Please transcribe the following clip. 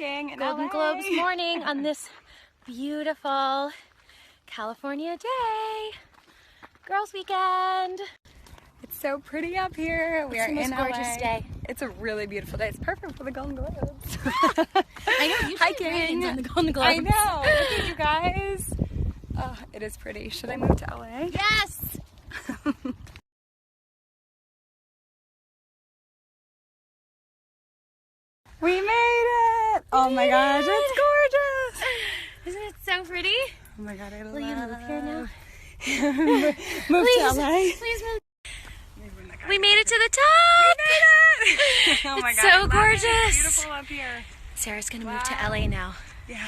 hiking in Golden LA. Globes morning on this beautiful California day. Girls' weekend. It's so pretty up here. We are the most in gorgeous LA. day. It's a really beautiful day. It's perfect for the Golden Globes. I know, usually Hiking. it rains on the Golden Globes. I know. Look at you guys. Oh, it is pretty. Should I move to LA? Yes! We made it! Oh my gosh, it's gorgeous! Isn't it so pretty? Oh my god, I love Will you move here now? Move Please, to LA. please move. We made it to the top! Oh my It's god, so I love it. gorgeous. It's beautiful up here. Sarah's gonna move to LA now. Yeah.